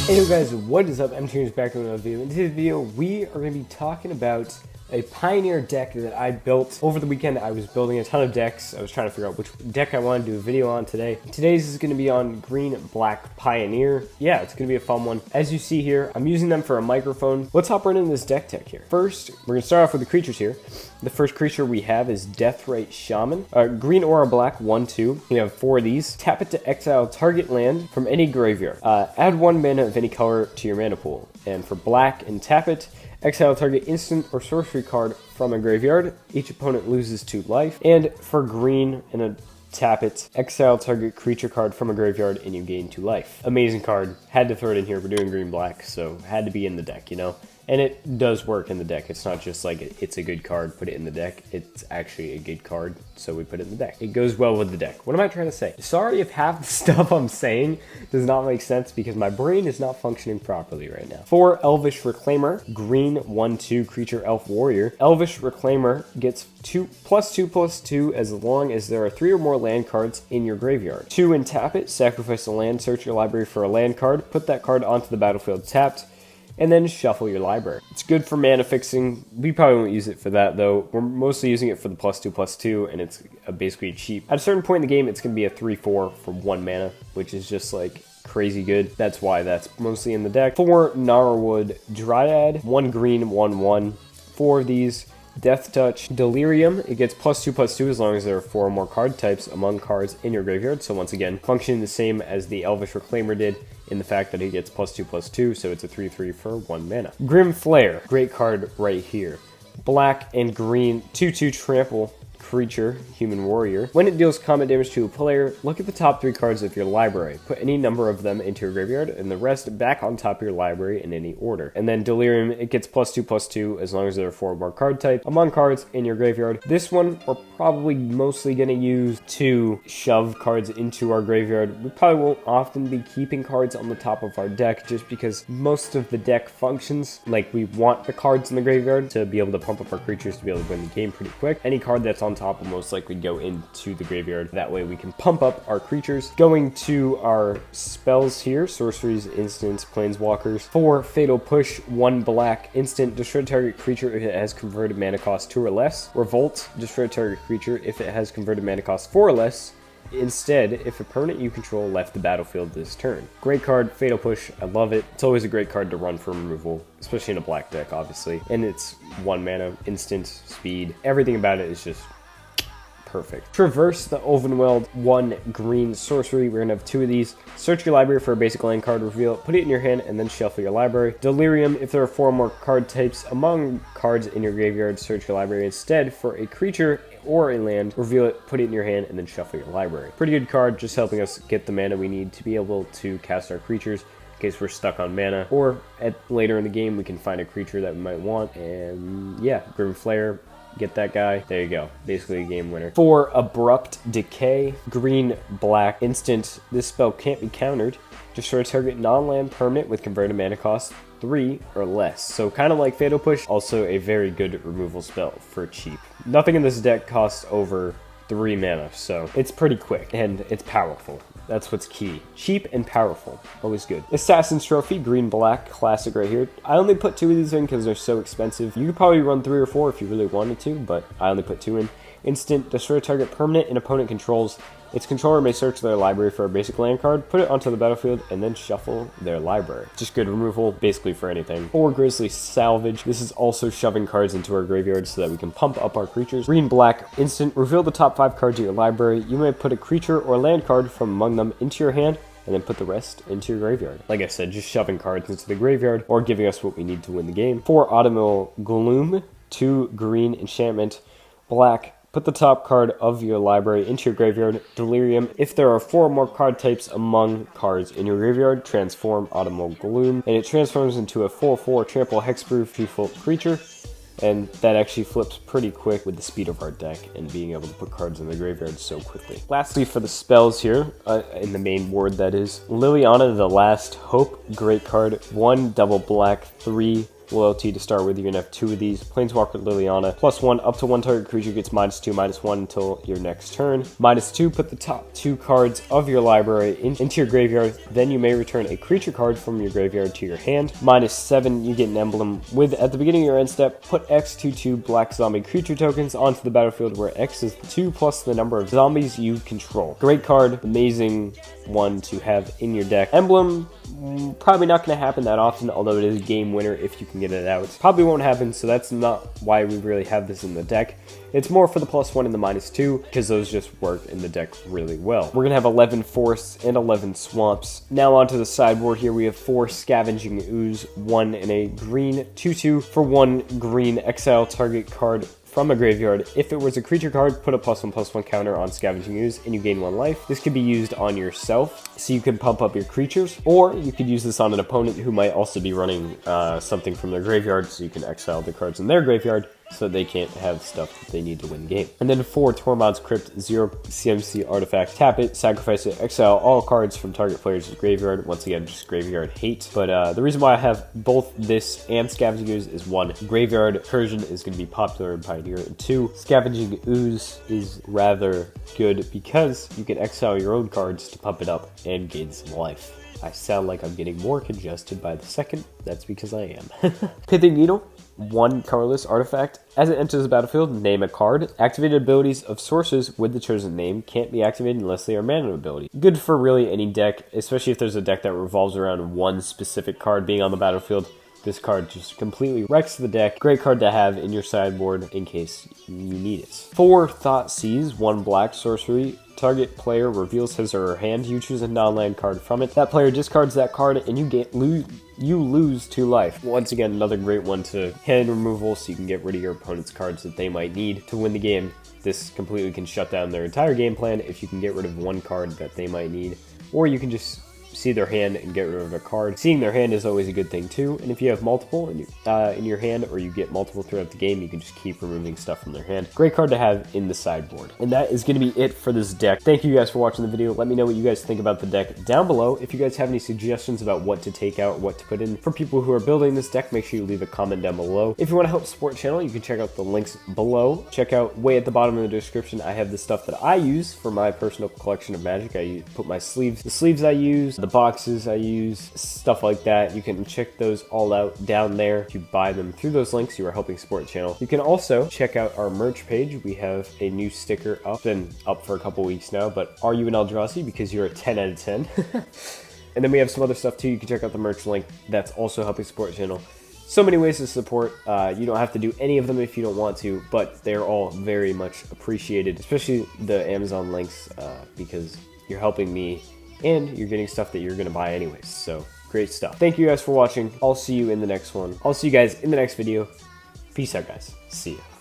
Hey guys, what is up? MTG is back with another video. In today's video, we are going to be talking about a Pioneer deck that I built over the weekend. I was building a ton of decks. I was trying to figure out which deck I wanted to do a video on today. Today's is going to be on Green-Black Pioneer. Yeah, it's going to be a fun one. As you see here, I'm using them for a microphone. Let's hop right into this deck tech here. First, we're going to start off with the creatures here. The first creature we have is Deathrite Shaman. Green or black, 1/2. We have 4 of these. Tap it to exile target land from any graveyard. Add 1 mana of any color to your mana pool. And for black and tap it, exile target instant or sorcery card from a graveyard. Each opponent loses 2 life. And for green and a tap it, exile target creature card from a graveyard and you gain 2 life. Amazing card. Had to throw it in here. We're doing green-black, so had to be in the deck, you know? And it does work in the deck. It's not just like it's a good card, put it in the deck. It's actually a good card, so we put it in the deck. It goes well with the deck. What am I trying to say? Sorry if half the stuff I'm saying does not make sense because my brain is not functioning properly right now. For Elvish Reclaimer, green 1/2 creature elf warrior. Elvish Reclaimer gets +2/+2 as long as there are 3 or more land cards in your graveyard. 2 and tap it, sacrifice a land, search your library for a land card, put that card onto the battlefield tapped, and then shuffle your library. It's good for mana fixing. We probably won't use it for that though. We're mostly using it for the +2/+2, and it's basically cheap. At a certain point in the game, it's going to be a 3/4 for 1 mana, which is just like crazy good. That's why that's mostly in the deck. For Gnarlwood Dryad, 1 green, 1/1. 4 of these. Death Touch Delirium, it gets +2/+2 as long as there are 4 or more card types among cards in your graveyard. So once again, functioning the same as the Elvish Reclaimer did in the fact that it gets +2/+2, so it's a 3/3 for 1 mana. Grim Flare, great card right here. Black and green, 2/2 trample creature, human warrior. When it deals combat damage to a player, look at the top 3 cards of your library. Put any number of them into your graveyard, and the rest back on top of your library in any order. And then Delirium, it gets +2/+2 as long as there are 4 more card types among cards in your graveyard. This one we're probably mostly going to use to shove cards into our graveyard. We probably won't often be keeping cards on the top of our deck just because most of the deck functions like we want the cards in the graveyard to be able to pump up our creatures to be able to win the game pretty quick. Any card that's on top will most likely go into the graveyard. That way we can pump up our creatures. Going to our spells here, sorceries, instants, planeswalkers. For Fatal Push, 1 black, instant, destroy target creature if it has converted mana cost 2 or less. Revolt, destroy target creature if it has converted mana cost 4 or less. Instead, if a permanent you control left the battlefield this turn. Great card, Fatal Push, I love it. It's always a great card to run for removal, especially in a black deck, obviously. And it's 1 mana, instant, speed, everything about it is just perfect. Traverse the Ovenweld, 1 green sorcery. We're gonna have 2 of these. Search your library for a basic land card, reveal it, put it in your hand, and then shuffle your library. Delirium, if there are 4 more card types among cards in your graveyard, search your library instead for a creature or a land, reveal it, put it in your hand, and then shuffle your library. Pretty good card, just helping us get the mana we need to be able to cast our creatures in case we're stuck on mana, or later in the game we can find a creature that we might want. And yeah, Grim Flare, get that guy. There you go. Basically a game winner. For Abrupt Decay, green, black, instant. This spell can't be countered. Destroy target non-land permanent with converted mana cost 3 or less. So kind of like Fatal Push, also a very good removal spell for cheap. Nothing in this deck costs over 3 mana, so it's pretty quick and it's powerful. That's what's key. Cheap and powerful. Always good. Assassin's Trophy, green-black, classic right here. I only put 2 of these in because they're so expensive. You could probably run 3 or 4 if you really wanted to, but I only put 2 in. Instant, destroy target permanent an opponent controls. Its controller may search their library for a basic land card, put it onto the battlefield, and then shuffle their library. Just good removal, basically for anything. Or Grizzly Salvage. This is also shoving cards into our graveyard so that we can pump up our creatures. Green-black, instant, reveal the top 5 cards of your library. You may put a creature or land card from among them into your hand, and then put the rest into your graveyard. Like I said, just shoving cards into the graveyard, or giving us what we need to win the game. For Autumnal Gloom, 2 green enchantment, black, put the top card of your library into your graveyard. Delirium, if there are 4 or more card types among cards in your graveyard, transform Autumnal Gloom, and it transforms into a 4/4 trample hexproof 2/4 creature. And that actually flips pretty quick with the speed of our deck and being able to put cards in the graveyard so quickly. Lastly, for the spells here, in the main board that is, Liliana the Last Hope, great card. 1 double black, 3 loyalty to start with. You're gonna have 2 of these. Planeswalker Liliana, +1, up to 1 target creature gets -2, -1 until your next turn. -2, put the top 2 cards of your library into your graveyard. Then you may return a creature card from your graveyard to your hand. -7, you get an emblem with, at the beginning of your end step, put X 2/2 black zombie creature tokens onto the battlefield, where X is 2 plus the number of zombies you control. Great card, amazing one to have in your deck. Emblem, probably not going to happen that often, although it is a game winner if you can get it out. Probably won't happen, so that's not why we really have this in the deck. It's more for the +1 and the -2, because those just work in the deck really well. We're going to have 11 forests and 11 swamps. Now onto the sideboard here, we have 4 Scavenging Ooze, 1 in a green 2/2 for 1 green. Exile target card from a graveyard. If it was a creature card, put a +1/+1 counter on Scavenging Ooze and you gain 1 life. This could be used on yourself, so you can pump up your creatures, or you could use this on an opponent who might also be running something from their graveyard, so you can exile the cards in their graveyard so they can't have stuff that they need to win the game. And then 4 Tormod's Crypt, 0 CMC artifact. Tap it, sacrifice it, exile all cards from target player's graveyard. Once again, just graveyard hate. But the reason why I have both this and Scavenging Ooze is 1, Graveyard Recursion is going to be popular in Pioneer, and 2, Scavenging Ooze is rather good because you can exile your own cards to pump it up and gain some life. I sound like I'm getting more congested by the second. That's because I am. Pithing Needle, 1 colorless artifact. As it enters the battlefield, name a card. Activated abilities of sources with the chosen name can't be activated unless they are mana ability. Good for really any deck, especially if there's a deck that revolves around one specific card being on the battlefield. This card just completely wrecks the deck. Great card to have in your sideboard in case you need it. 4 Thoughtseize, 1 black sorcery. Target player reveals his or her hand. You choose a non-land card from it. That player discards that card and you lose 2 life. Once again, another great one to hand removal, so you can get rid of your opponent's cards that they might need to win the game. This completely can shut down their entire game plan if you can get rid of 1 card that they might need, or you can just see their hand and get rid of a card. Seeing their hand is always a good thing too, and if you have multiple in your hand, or you get multiple throughout the game, you can just keep removing stuff from their hand. Great card to have in the sideboard. And that is going to be it for this deck. Thank you guys for watching the video. Let me know what you guys think about the deck down below. If you guys have any suggestions about what to take out, what to put in for people who are building this deck, make sure you leave a comment down below. If you want to help support the channel, you can check out the links below. Check out way at the bottom of the description, I have the stuff that I use for my personal collection of Magic. I put my sleeves, the sleeves I use, the boxes I use, stuff like that. You can check those all out down there. If you buy them through those links, you are helping support the channel. You can also check out our merch page. We have a new sticker up, been up for a couple weeks now, but are you an Eldrazi? Because you're a 10 out of 10. And then we have some other stuff too. You can check out the merch link. That's also helping support the channel. So many ways to support. You don't have to do any of them if you don't want to, but they're all very much appreciated, especially the Amazon links, because you're helping me and you're getting stuff that you're going to buy anyways. So great stuff. Thank you guys for watching. I'll see you in the next one. I'll see you guys in the next video. Peace out, guys. See ya.